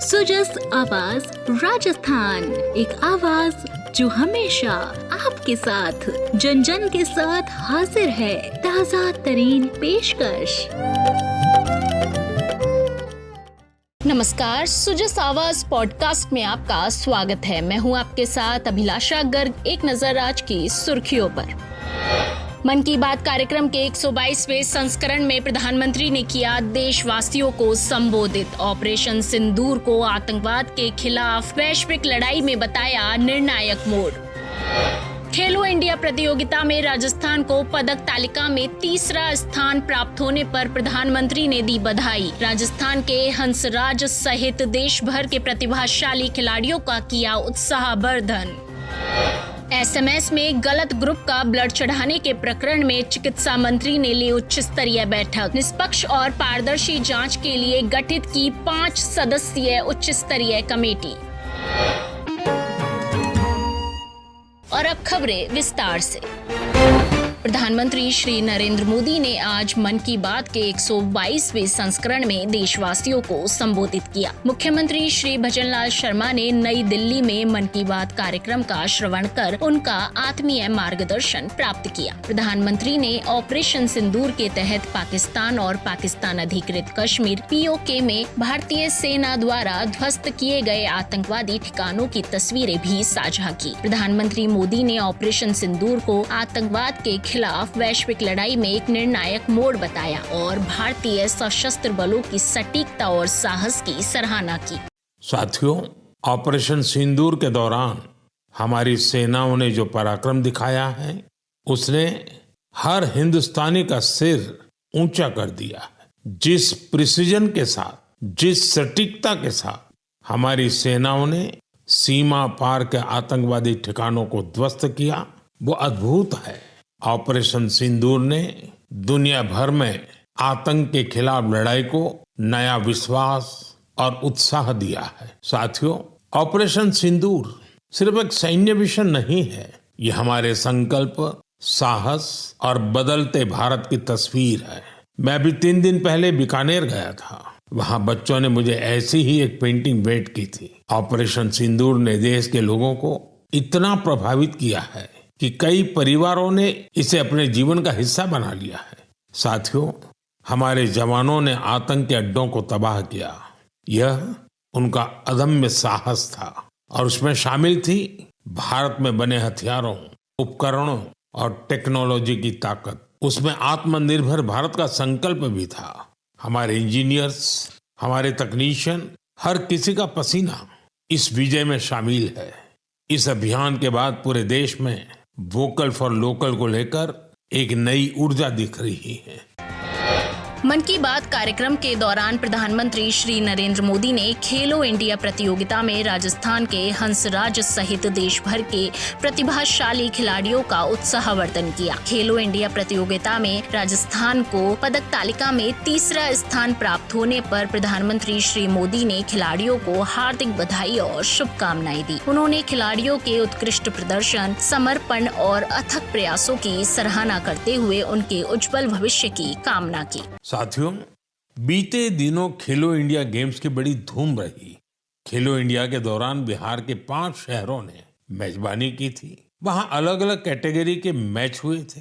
सुजस आवाज राजस्थान, एक आवाज जो हमेशा आपके साथ, जन जन के साथ हाजिर है। ताजा तरीन पेशकश। नमस्कार, सुजस आवाज पॉडकास्ट में आपका स्वागत है। मैं हूं आपके साथ अभिलाषा गर्ग। एक नजर आज की सुर्खियों पर। मन की बात कार्यक्रम के 122वें संस्करण में प्रधानमंत्री ने किया देशवासियों को संबोधित। ऑपरेशन सिंदूर को आतंकवाद के खिलाफ वैश्विक लड़ाई में बताया निर्णायक मोड़। खेलो इंडिया प्रतियोगिता में राजस्थान को पदक तालिका में तीसरा स्थान प्राप्त होने पर प्रधानमंत्री ने दी बधाई। राजस्थान के हंसराज सहित देश भर के प्रतिभाशाली खिलाड़ियों का किया उत्साहवर्धन। एसएमएस में गलत ग्रुप का ब्लड चढ़ाने के प्रकरण में चिकित्सा मंत्री ने ली उच्च स्तरीय बैठक। निष्पक्ष और पारदर्शी जांच के लिए गठित की 5 सदस्यीय उच्च स्तरीय कमेटी। और अब खबरें विस्तार से। प्रधानमंत्री श्री नरेंद्र मोदी ने आज मन की बात के 122वें संस्करण में देशवासियों को संबोधित किया। मुख्यमंत्री श्री भजनलाल शर्मा ने नई दिल्ली में मन की बात कार्यक्रम का श्रवण कर उनका आत्मीय मार्गदर्शन प्राप्त किया। प्रधानमंत्री ने ऑपरेशन सिंदूर के तहत पाकिस्तान और पाकिस्तान अधिकृत कश्मीर POK में भारतीय सेना द्वारा ध्वस्त किए गए आतंकवादी ठिकानों की तस्वीरें भी साझा की। प्रधानमंत्री मोदी ने ऑपरेशन सिंदूर को आतंकवाद के खिलाफ वैश्विक लड़ाई में एक निर्णायक मोड़ बताया और भारतीय सशस्त्र बलों की सटीकता और साहस की सराहना की। साथियों, ऑपरेशन सिंदूर के दौरान हमारी सेनाओं ने जो पराक्रम दिखाया है, उसने हर हिंदुस्तानी का सिर ऊंचा कर दिया है। जिस प्रिसीजन के साथ, जिस सटीकता के साथ हमारी सेनाओं ने सीमा पार के आतंकवादी ठिकानों को ध्वस्त किया, वो अद्भुत है। ऑपरेशन सिंदूर ने दुनिया भर में आतंक के खिलाफ लड़ाई को नया विश्वास और उत्साह दिया है। साथियों, ऑपरेशन सिंदूर सिर्फ एक सैन्य मिशन नहीं है, ये हमारे संकल्प, साहस और बदलते भारत की तस्वीर है। मैं भी 3 दिन पहले बीकानेर गया था। वहां बच्चों ने मुझे ऐसी ही एक पेंटिंग भेंट की थी। ऑपरेशन सिंदूर ने देश के लोगों को इतना प्रभावित किया है कि कई परिवारों ने इसे अपने जीवन का हिस्सा बना लिया है। साथियों, हमारे जवानों ने आतंक के अड्डों को तबाह किया। यह उनका अदम्य साहस था और उसमें शामिल थी भारत में बने हथियारों, उपकरणों और टेक्नोलॉजी की ताकत। उसमें आत्मनिर्भर भारत का संकल्प भी था। हमारे इंजीनियर्स, हमारे तकनीशियन, हर किसी का पसीना इस विजय में शामिल है। इस अभियान के बाद पूरे देश में वोकल फॉर लोकल को लेकर एक नई ऊर्जा दिख रही है। मन की बात कार्यक्रम के दौरान प्रधानमंत्री श्री नरेंद्र मोदी ने खेलो इंडिया प्रतियोगिता में राजस्थान के हंसराज सहित देश भर के प्रतिभाशाली खिलाड़ियों का उत्साहवर्धन किया। खेलो इंडिया प्रतियोगिता में राजस्थान को पदक तालिका में तीसरा स्थान प्राप्त होने पर प्रधानमंत्री श्री मोदी ने खिलाड़ियों को हार्दिक बधाई और शुभकामनाएं दी। उन्होंने खिलाड़ियों के उत्कृष्ट प्रदर्शन, समर्पण और अथक प्रयासों की सराहना करते हुए उनके उज्जवल भविष्य की कामना की। साथियों, बीते दिनों खेलो इंडिया गेम्स की बड़ी धूम रही। खेलो इंडिया के दौरान बिहार के 5 शहरों ने मेजबानी की थी। वहां अलग अलग कैटेगरी के मैच हुए थे।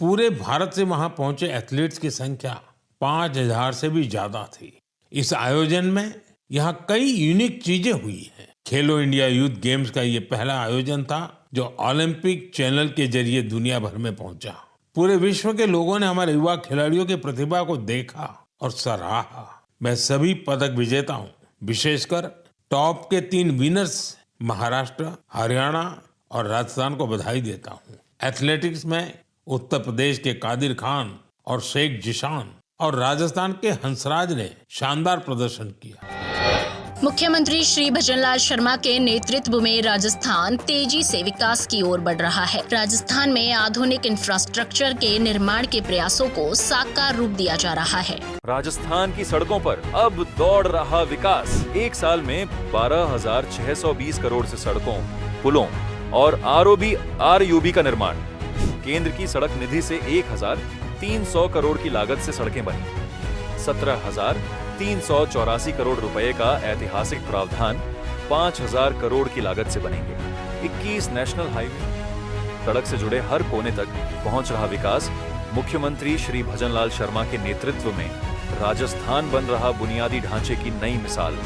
पूरे भारत से वहां पहुंचे एथलीट्स की संख्या 5000 से भी ज्यादा थी। इस आयोजन में यहां कई यूनिक चीजें हुई हैं। खेलो इंडिया यूथ गेम्स का ये पहला आयोजन था जो ओलंपिक चैनल के जरिए दुनिया भर में पहुंचा। पूरे विश्व के लोगों ने हमारे युवा खिलाड़ियों की प्रतिभा को देखा और सराहा। मैं सभी पदक विजेताओं, विशेषकर टॉप के 3 विनर्स महाराष्ट्र, हरियाणा और राजस्थान को बधाई देता हूँ। एथलेटिक्स में उत्तर प्रदेश के कादिर खान और शेख जिशान और राजस्थान के हंसराज ने शानदार प्रदर्शन किया। मुख्यमंत्री श्री भजनलाल शर्मा के नेतृत्व में राजस्थान तेजी से विकास की ओर बढ़ रहा है। राजस्थान में आधुनिक इंफ्रास्ट्रक्चर के निर्माण के प्रयासों को साकार रूप दिया जा रहा है। राजस्थान की सड़कों पर अब दौड़ रहा विकास। 1 साल में 12,620 करोड़ से सड़कों, पुलों और ROB का निर्माण। केंद्र की सड़क निधि से 1,300 करोड़ की लागत से सड़कें बनी। 17,000 384 करोड़ रुपए का ऐतिहासिक प्रावधान 5000 करोड़ की लागत से बनेंगे। 21 नेशनल हाईवे, सड़क से जुड़े हर कोने तक पहुंच रहा विकास। मुख्यमंत्री श्री भजनलाल शर्मा के नेतृत्व में राजस्थान बन रहा बुनियादी ढांचे की नई मिसाल।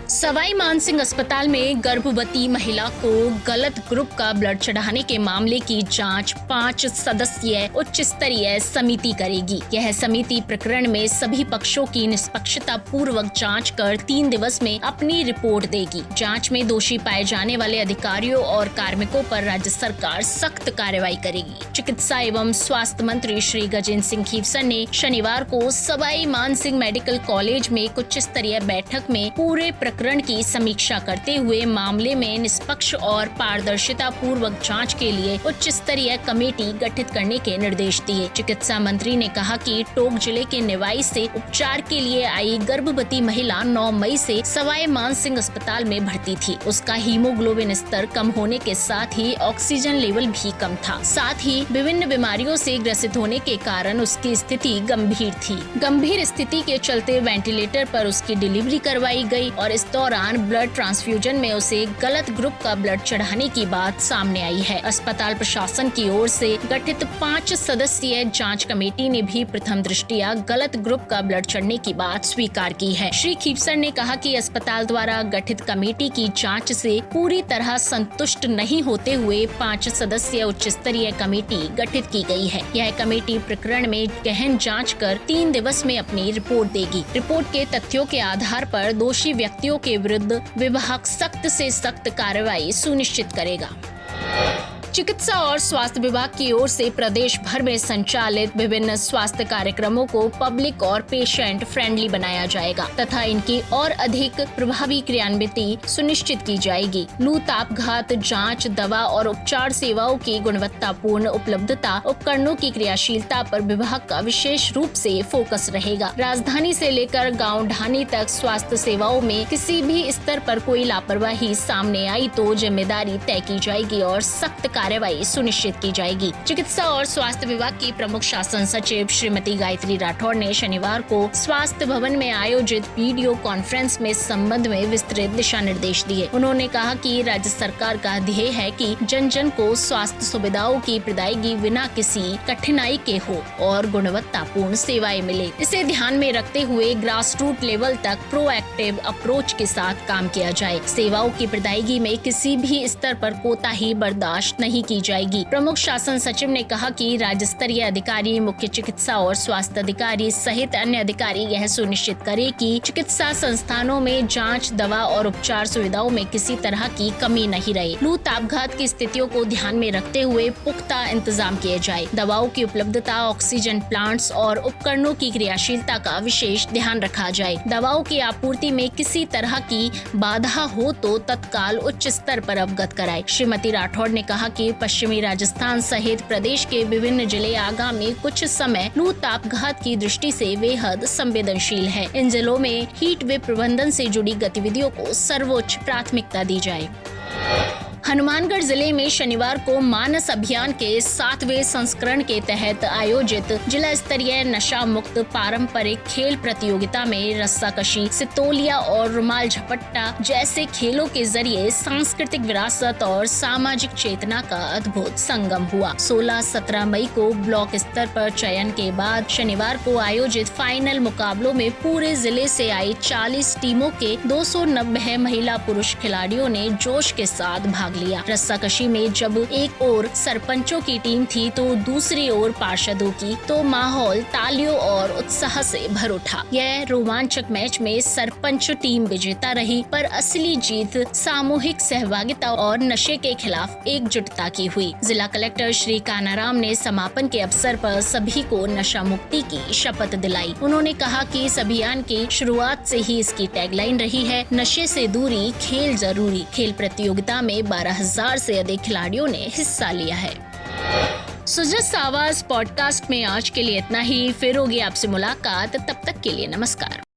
सवाई मानसिंह अस्पताल में गर्भवती महिला को गलत ग्रुप का ब्लड चढ़ाने के मामले की जांच 5 सदस्यीय उच्च स्तरीय समिति करेगी। यह समिति प्रकरण में सभी पक्षों की निष्पक्षता पूर्वक जांच कर 3 दिवस में अपनी रिपोर्ट देगी। जांच में दोषी पाए जाने वाले अधिकारियों और कार्मिकों पर राज्य सरकार सख्त कार्रवाई करेगी। चिकित्सा एवं स्वास्थ्य मंत्री श्री गजेंद्र सिंह खीवसर ने शनिवार को सवाई मानसिंह मेडिकल कॉलेज में एक उच्च स्तरीय बैठक में पूरे प्रकरण की समीक्षा करते हुए मामले में निष्पक्ष और पारदर्शिता पूर्वक जांच के लिए उच्च स्तरीय कमेटी गठित करने के निर्देश दिए। चिकित्सा मंत्री ने कहा कि टोंक जिले के निवाई से उपचार के लिए आई गर्भवती महिला 9 मई से सवाई मानसिंह अस्पताल में भर्ती थी। उसका हीमोग्लोबिन स्तर कम होने के साथ ही ऑक्सीजन लेवल भी कम था। साथ ही विभिन्न बीमारियों से ग्रसित होने के कारण उसकी स्थिति गंभीर थी। गंभीर स्थिति के चलते वेंटिलेटर पर उसकी डिलीवरी करवाई गई और इस दौरान ब्लड ट्रांसफ्यूजन में उसे गलत ग्रुप का ब्लड चढ़ाने की बात सामने आई है। अस्पताल प्रशासन की ओर से गठित 5 सदस्यीय जांच कमेटी ने भी प्रथम दृष्टया गलत ग्रुप का ब्लड चढ़ने की बात स्वीकार की है। श्री खीवसर ने कहा कि अस्पताल द्वारा गठित कमेटी की जांच से पूरी तरह संतुष्ट नहीं होते हुए 5 सदस्यीय उच्च स्तरीय कमेटी गठित की गई है। यह कमेटी प्रकरण में गहन जाँच कर 3 दिवस में अपनी रिपोर्ट देगी। रिपोर्ट के तथ्यों के आधार पर दोषी व्यक्तियों के विरुद्ध विभाग सख्त से सख्त कार्रवाई सुनिश्चित करेगा। चिकित्सा और स्वास्थ्य विभाग की ओर से प्रदेश भर में संचालित विभिन्न स्वास्थ्य कार्यक्रमों को पब्लिक और पेशेंट फ्रेंडली बनाया जाएगा तथा इनकी और अधिक प्रभावी क्रियान्विति सुनिश्चित की जाएगी। लू तापघात जांच, दवा और उपचार सेवाओं की गुणवत्तापूर्ण उपलब्धता, उपकरणों की क्रियाशीलता पर विभाग का विशेष रूप से फोकस रहेगा। राजधानी से लेकर गाँव ढाणी तक स्वास्थ्य सेवाओं में किसी भी स्तर पर कोई लापरवाही सामने आई तो जिम्मेदारी तय की जाएगी और सख्त कार्रवाई सुनिश्चित की जाएगी। चिकित्सा और स्वास्थ्य विभाग की प्रमुख शासन सचिव श्रीमती गायत्री राठौड़ ने शनिवार को स्वास्थ्य भवन में आयोजित वीडियो कॉन्फ्रेंस में इस संबंध में विस्तृत दिशा निर्देश दिए। उन्होंने कहा कि राज्य सरकार का ध्येय है कि जन जन को स्वास्थ्य सुविधाओं की प्रदायगी बिना किसी कठिनाई के हो और गुणवत्तापूर्ण सेवाएं मिले। इसे ध्यान में रखते हुए ग्रास रूट लेवल तक प्रोएक्टिव अप्रोच के साथ काम किया जाए। सेवाओं की प्रदायगी में किसी भी स्तर पर कोताही बर्दाश्त नहीं की जाएगी। प्रमुख शासन सचिव ने कहा कि राज्य स्तरीय अधिकारी, मुख्य चिकित्सा और स्वास्थ्य अधिकारी सहित अन्य अधिकारी यह सुनिश्चित करे कि चिकित्सा संस्थानों में जांच, दवा और उपचार सुविधाओं में किसी तरह की कमी नहीं रहे। लू तापघात की स्थितियों को ध्यान में रखते हुए पुख्ता इंतजाम किए जाए। दवाओं की उपलब्धता, ऑक्सीजन प्लांट्स और उपकरणों की क्रियाशीलता का विशेष ध्यान रखा जाए। दवाओं की आपूर्ति में किसी तरह की बाधा हो तो तत्काल उच्च स्तर पर अवगत कराए। श्रीमती राठौड़ ने कहा कि पश्चिमी राजस्थान सहित प्रदेश के विभिन्न जिले आगामी कुछ समय लू तापघात की दृष्टि से बेहद संवेदनशील है। इन जिलों में हीट वेव प्रबंधन से जुड़ी गतिविधियों को सर्वोच्च प्राथमिकता दी जाए। हनुमानगढ़ जिले में शनिवार को मानस अभियान के 7वें संस्करण के तहत आयोजित जिला स्तरीय नशा मुक्त पारंपरिक खेल प्रतियोगिता में रस्साकशी, सितोलिया और रुमाल झपट्टा जैसे खेलों के जरिए सांस्कृतिक विरासत और सामाजिक चेतना का अद्भुत संगम हुआ। 16-17 मई को ब्लॉक स्तर पर चयन के बाद शनिवार को आयोजित फाइनल मुकाबलों में पूरे जिले से आई 40 टीमों के 290 महिला पुरुष खिलाड़ियों ने जोश के साथ भाग लिया। रस्साकशी में जब एक ओर सरपंचों की टीम थी तो दूसरी ओर पार्षदों की, तो माहौल तालियों और उत्साह से भर उठा। यह रोमांचक मैच में सरपंच टीम विजेता रही, पर असली जीत सामूहिक सहभागिता और नशे के खिलाफ एकजुटता की हुई। जिला कलेक्टर श्री कानाराम ने समापन के अवसर पर सभी को नशा मुक्ति की शपथ दिलाई। उन्होंने कहा कि इस अभियान की शुरुआत से ही इसकी टैगलाइन रही है, नशे से दूरी, खेल जरूरी। खेल प्रतियोगिता में 12,000 से अधिक खिलाड़ियों ने हिस्सा लिया है। सुजस आवाज पॉडकास्ट में आज के लिए इतना ही। फिर होगी आपसे मुलाकात, तब तक के लिए नमस्कार।